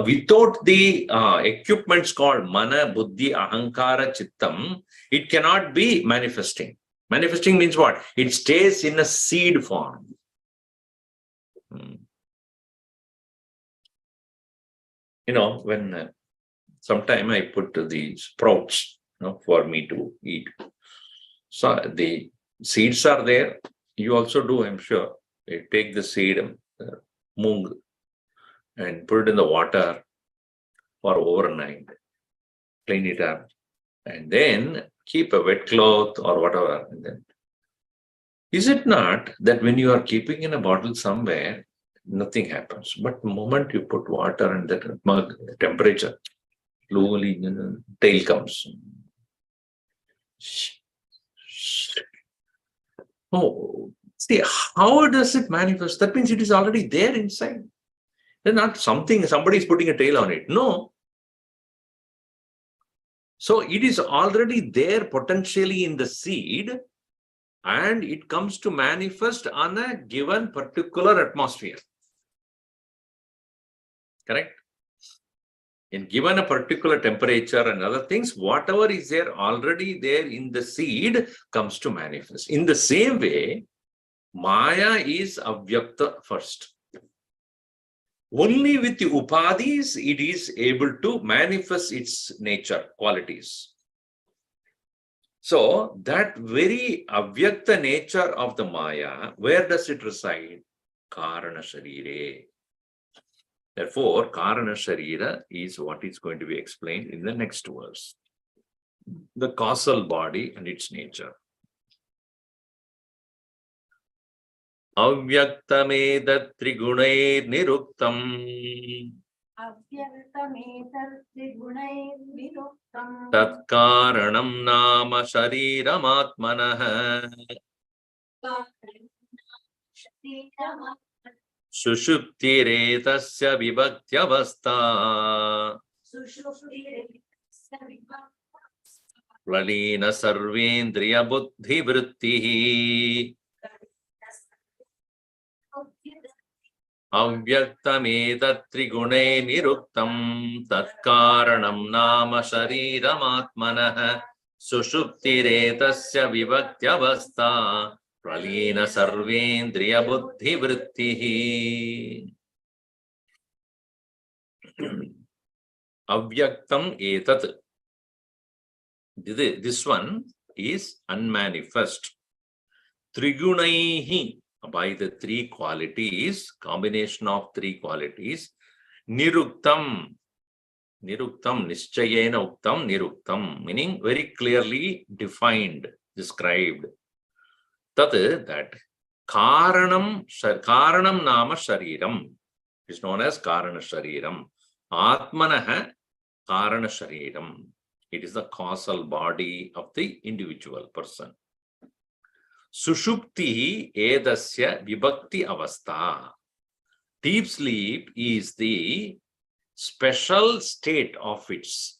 without the equipments called Mana, Buddhi, Ahankara, Chittam, it cannot be manifesting. Manifesting means what? It stays in a seed form. You know, when sometime I put the sprouts for me to eat. So the seeds are there. You also do, I'm sure. You take the seed, moong, and put it in the water for overnight, clean it up, and then keep a wet cloth or whatever. And then, is it not that when you are keeping in a bottle somewhere, nothing happens? But the moment you put water and that mug, temperature, slowly tail comes. Oh, see, how does it manifest? That means it is already there inside. It's not something, somebody is putting a tail on it. No. So it is already there potentially in the seed, and it comes to manifest on a given particular atmosphere. Correct? In given a particular temperature and other things, whatever is there already there in the seed comes to manifest. In the same way, Maya is Avyakta first. Only with the upadhis it is able to manifest its nature, qualities. So that very avyakta nature of the Maya, where does it reside? Karana Sharire. Therefore, Karana Sharira is what is going to be explained in the next verse. The causal body and its nature. Avyaktamedat trigunair niruktam. Avyaktamedat trigunair niruktam. Tat karanam nama shariramatmanah. Sushuptiretasya vibhaktyavastha Pralina sarvendriya buddhi vrittihi Avyaktam trigune niruktam tatkaranam nama shariramatmanah Sushuptiretasya vibhaktyavastha Pralina sarvendriya buddhi vrittihi Avyaktam etat. This one is unmanifest. Trigunaihi, by the three qualities, combination of three qualities. Niruktam, niruktam, nischayena uktam, niruktam, meaning very clearly defined, described. That karanam nama shariram is known as karana shariram. Atmanah karana shariram. It is the causal body of the individual person. Sushupti edasya vibhakti avastha. Deep sleep is the special state of its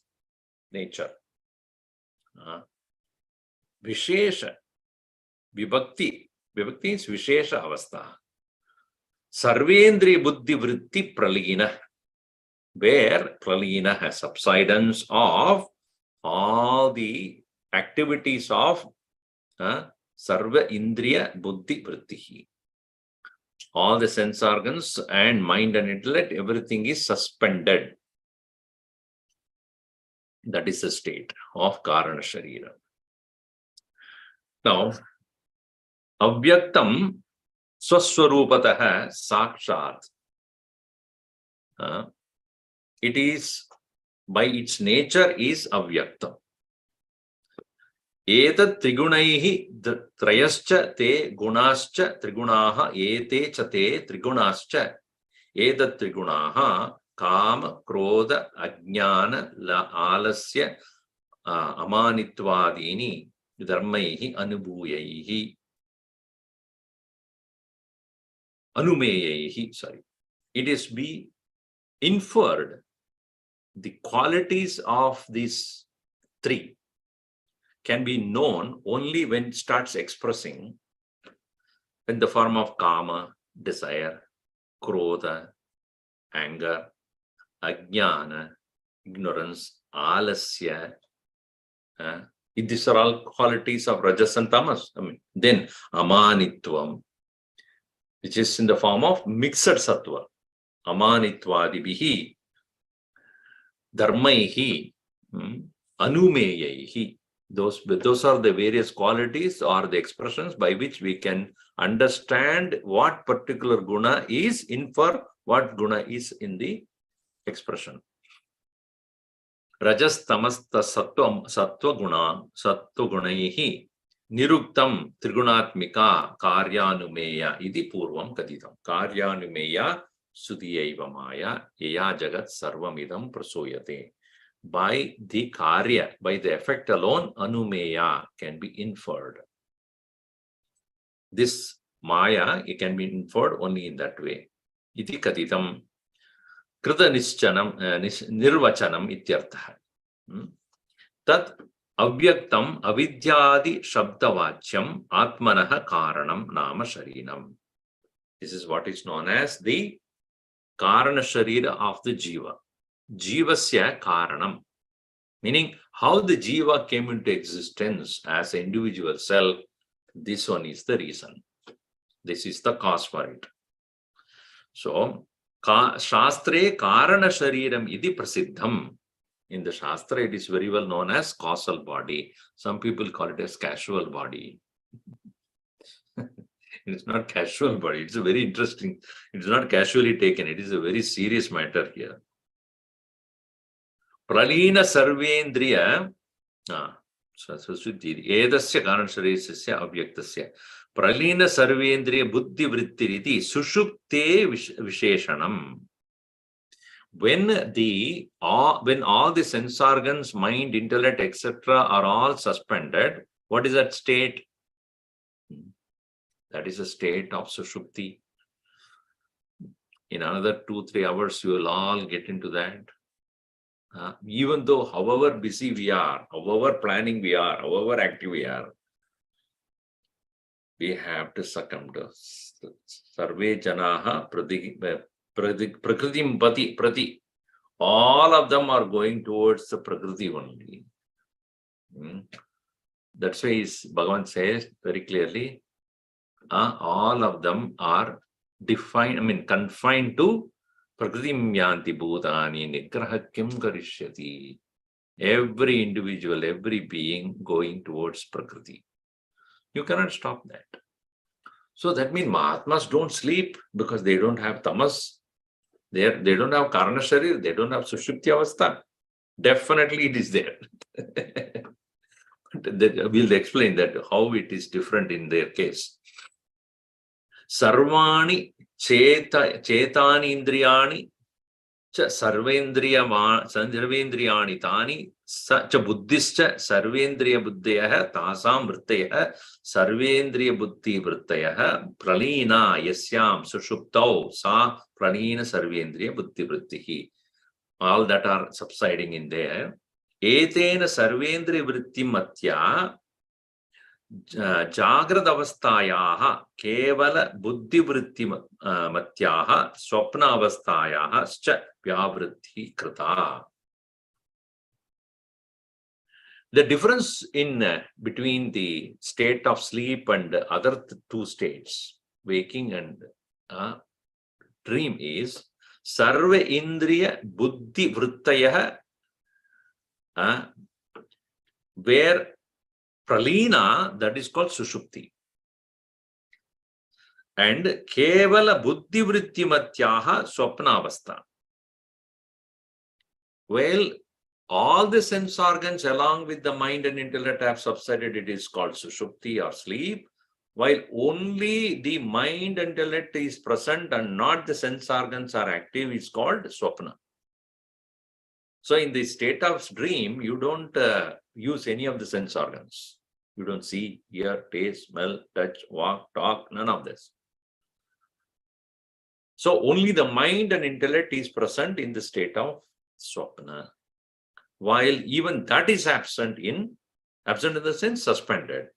nature. Vishesha. Vibhakti. Vibhakti is Vishesha avastha. Sarvendriya buddhi vritti pralina. Where pralina has subsidence of all the activities of Sarva Indriya Buddhi Vrittihi. All the sense organs and mind and intellect, everything is suspended. That is the state of Karana Sharira. Now, Avyaktam Swaswarupataha Sakshat. It is, by its nature, is Avyaktam. Etat trigunaihi trayascha te gunascha trigunaha ete cha te trigunascha etat trigunaha kama krodha ajnana la alasya amanitvadini dharmaihi anubhuyaihi anumeyahi. Sorry, it is be inferred the qualities of these three can be known only when it starts expressing in the form of kama, desire, krodha, anger, ajnana, ignorance, alasya. These are all qualities of rajas and tamas. Then amanitvam, which is in the form of mixed sattva. Amanitvadibihi, dharmaihi, anumeyahi. Those are the various qualities or the expressions by which we can understand what particular guna is, infer what guna is in the expression. Rajas tamas sattva gunaihi niruktam trigunatmika karyanumeya idi purvam kaditam. Karyanumeya sudiyaiva maya yaya jagat sarvamidam prasoyate. By the karya, by the effect alone, anumeya can be inferred. This maya, it can be inferred only in that way. Iti katitam krita nischanam nirvachanam ityartha. Tat avyaktam avidyadi shabdavachyam atmanaha karanam nama sharinam. This is what is known as the karana sharira of the jiva. Jivasya karanam, meaning how the jiva came into existence as an individual self. This one is the reason. This is the cause for it. So, Shastre Karana Shariram idi prasiddham. In the Shastra, it is very well known as causal body. Some people call it as casual body. It's not casual body. It's a very interesting. It's not casually taken. It is a very serious matter here. Pralina sarvendriya edasya karanasharesya avyaktasya pralina sarvendriya buddhi vrittiriti sushupte visheshanam. When all the sense organs, mind, intellect, etc. are all suspended, what is that state? That is a state of Sushupti. In another 2-3 hours, you will all get into that. Even though however busy we are, however planning we are, however active we are, we have to succumb to Sarve Janaha Prakritim Pati Prati. All of them are going towards the Prakriti only. That's why Bhagavan says very clearly, all of them are confined to Prakritim Yanti Bhutani Nigraha Kim Karishyati. Every individual, every being going towards Prakriti. You cannot stop that. So that means Mahatmas don't sleep because they don't have tamas. They don't have Karana Sharir, they don't have Sushupti Avastha. Definitely it is there. We'll explain that how it is different in their case. Sarvani Chetani Indriyani Sarvendriyani Tani Sacha Buddhischa Sarvendriya Buddhaya Tasam Vrittaya Sarvendriya Buddhi Vrittaya Pralina Yasyam Sushuptau Sa Pralina Sarvendriya Buddhi Vrittihi. All that are subsiding in there. Etena Sarvendriya Vritti Matya Jagrad Avastayaha Kevala Buddhi Vritti Matyaha Swapna Avastayaha Scha Vyavritti Krita. The difference in between the state of sleep and other two states, waking and dream, is Sarva Indriya Buddhi Vrittaya, where Pralina, that is called Sushupti. And Kevala Buddhi Vritti Matyaha Swapnavastha. Well, all the sense organs along with the mind and intellect have subsided. It is called Sushupti or sleep. While only the mind and intellect is present and not the sense organs are active, is called Swapna. So in the state of dream, you don't use any of the sense organs. You don't see, hear, taste, smell, touch, walk, talk, none of this. So only the mind and intellect is present in the state of Swapna. While even that is absent in the sense suspended.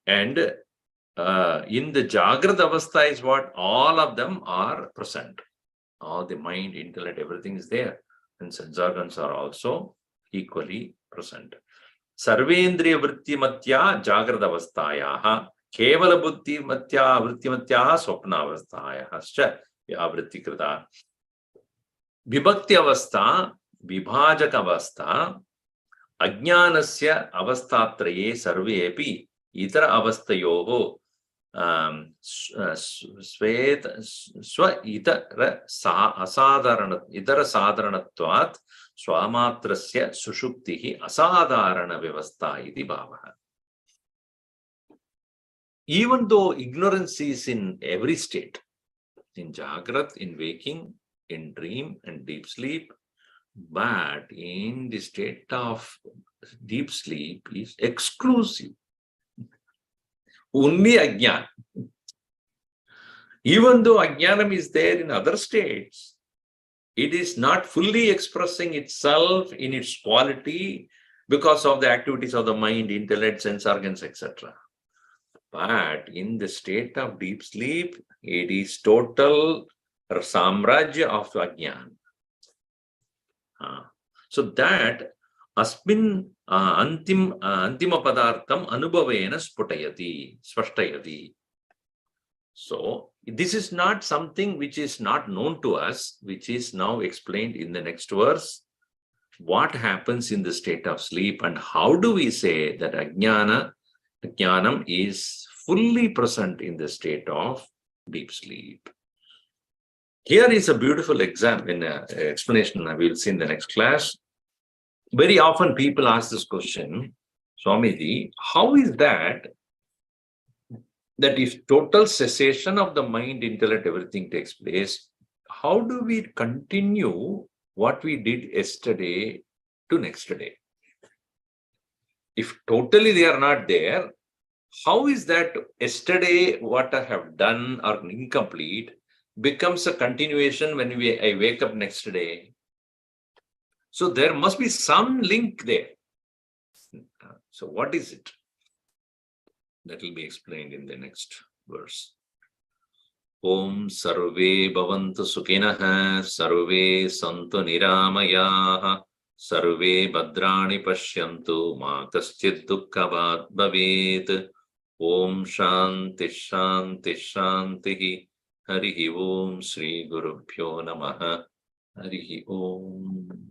And in the Jagrad Avastha is what? All of them are present. All the mind, intellect, everything is there. And sense organs are also equally present. Sarvendriya Vritti Matya Jagrad Avastayaha Kevala Buddhi Matya Vritti Matyaha Swapna Avastayaha Scha Vyavritti Krita. Vibhakti Avastha Vibhajak Avastha Ajnanasya Avastatraye Sarvepi Itara Avastayoho Swa Itara Sadharanatvat Swamatrasya Sushuptihi Asadharana Vyavastha iti bhavaha. Even though ignorance is in every state, in Jagrat, in waking, in dream and deep sleep, but in the state of deep sleep is exclusive. Only Ajnana. Even though Ajnanam is there in other states, it is not fully expressing itself in its quality because of the activities of the mind, intellect, sense organs, etc. But in the state of deep sleep, it is total samrajya of Ajnana. So that Asmin Antima Padartham Anubhavena Spashtayati. So this is not something which is not known to us, which is now explained in the next verse. What happens in the state of sleep and how do we say that Ajnanam is fully present in the state of deep sleep? Here is a beautiful example, explanation we will see in the next class. Very often people ask this question, Swamiji, how is that if total cessation of the mind, intellect, everything takes place, how do we continue what we did yesterday to next day? If totally they are not there, how is that yesterday what I have done or incomplete becomes a continuation when I wake up next day? So there must be some link there. So what is it? That will be explained in the next verse. Om sarve bhavantu sukhinah, sarve santu niramayaha, sarve bhadrani pashyantu, ma kaschid dukkhavat bhavet. Om shanti shanti shanti. Harihi Om Shri Gurubhyo Namaha. Harihi Om.